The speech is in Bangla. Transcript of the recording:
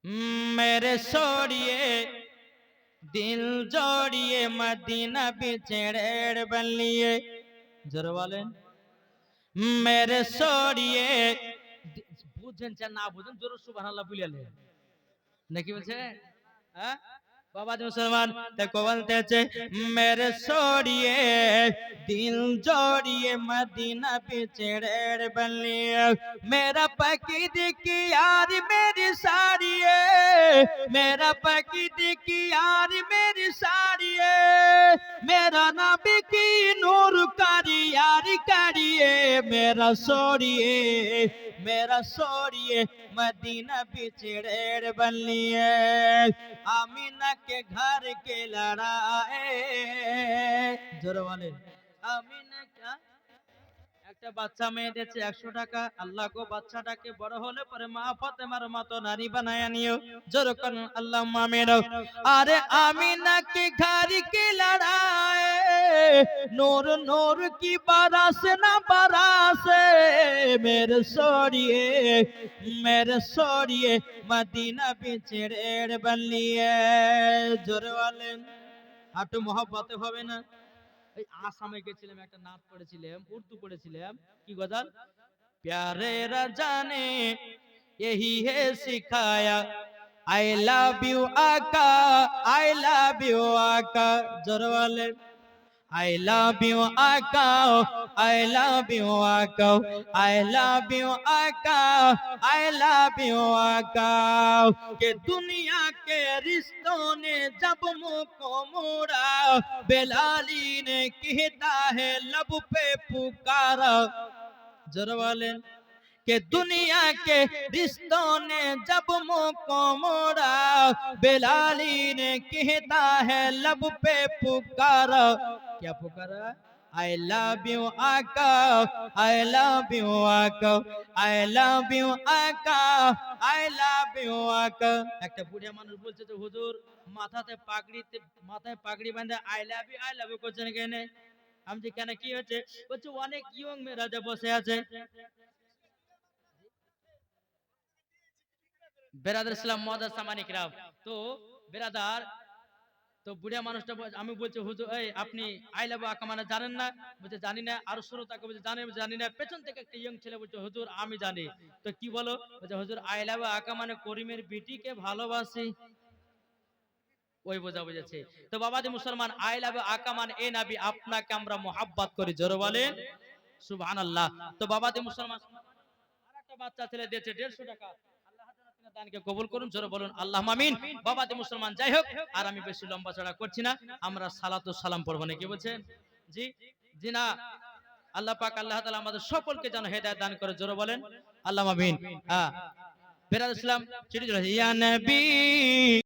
मेरे छोड़िए दिल जोड़िए मदीना बिछड़े बलिए জোরে বলেন मेरे छोड़िए বুঝেন চান না বুঝেন জোরে সুবহানাল্লাহ বলিলে নাকি বলছে হ্যাঁ बाबा जी मुसलमान देखो बोलते थे मेरे छोड़िए दिल जोड़िए मदीना बिछड़े बलिए मेरा पकीद की यार मेरी साड़ी मेरा पकीद की यार मेरी साड़ी मेरा नबी की नूर कारी यार करिए मेरा छोड़िए मदीना बिछड़े बलिए आमीना के घर के लड़ाए जोरे बोले आमीना क्या একটা বাচ্চা মেয়ে দিয়েছে 100 টাকা আল্লাহ গো বাচ্চাটাকে বড় হলে পরে মা ফাতেমার মতো নারী বানায়া নিও জোরে কোন আল্লাহুম্মা আমিন আরে আমিনা के घर की लड़ाई नूर नूर की बारात ना बारात मेरे छोड़िए मदीना बिछड़े बलिए जोरे वाले একটু মহব্বতে হবে না এই আসামে গেছিলাম একটা নাচ পড়েছিলাম উর্দু পড়েছিলাম কি গজল प्यारे राजा ने यही है सिखाया आई लव यू आका जोर वाले I love you आका I love you आका I love you आका I love you आका के दुनिया के रिश्तों ने जब मुँह को मोड़ा बेलाली ने कहता है लब पे पुकारा जरा वाले के दुनिया के रिश्तों ने जब मुँह को मोड़ा बेलाली ने कहता है लब पे पुकारा क्या पुकारा I love you आका I love you आका I love you आका I love you आका একটা বুড়া মানুষ বলছে যে হুজুর মাথায় পাগড়ি বাঁধে I love you করছেন কেন আমি যে কেন কি হচ্ছে বলছে অনেক ইয়ং মেয়েরা যে বসে আছে বেরাদার ইসলাম মহাদার সামানিকরাম তো বেরাদার তো বুড়া মানুষটা আমি বলছি হুজুর এই আপনি আই লাভ আকা মানে জানেন না বলছে জানি না আর শ্রোতাকে বলছে জানি না পেছন থেকে একটা ইয়ং ছেলে বলছে হুজুর আমি জানি তো কি বলো বলছে হুজুর আই লাভ আকা মানে করিমের বিটিকে ভালোবাসি ওই বোঝা বুঝেছে তো বাবাজি মুসলমান আই লাভ আকা মানে এ নবী আপনাকে আমরা মোহাব্বত করি জোরে বলেন সুবহানাল্লাহ তো বাবাজি মুসলমান আরেকটা বাচ্চা ছেলে দিয়েছে 150 টাকা দানকে কবুল করুন জোরে বলুন আল্লাহুম্মা আমিন বাবাজি মুসলমান যাই হোক আর আমি বেশি লম্বা চড়া করছি না আমরা সালাতু সালাম পড়ব না কি বলছেন জি জি না আল্লাহ পাক আল্লাহ তাআলা আমাদের সকলকে যেন হেদায়েত দান করে জোরে বলেন আল্লাহুম্মা আমিন হ্যাঁ বেরাদ ইসলাম চিঠি ইয়া নবী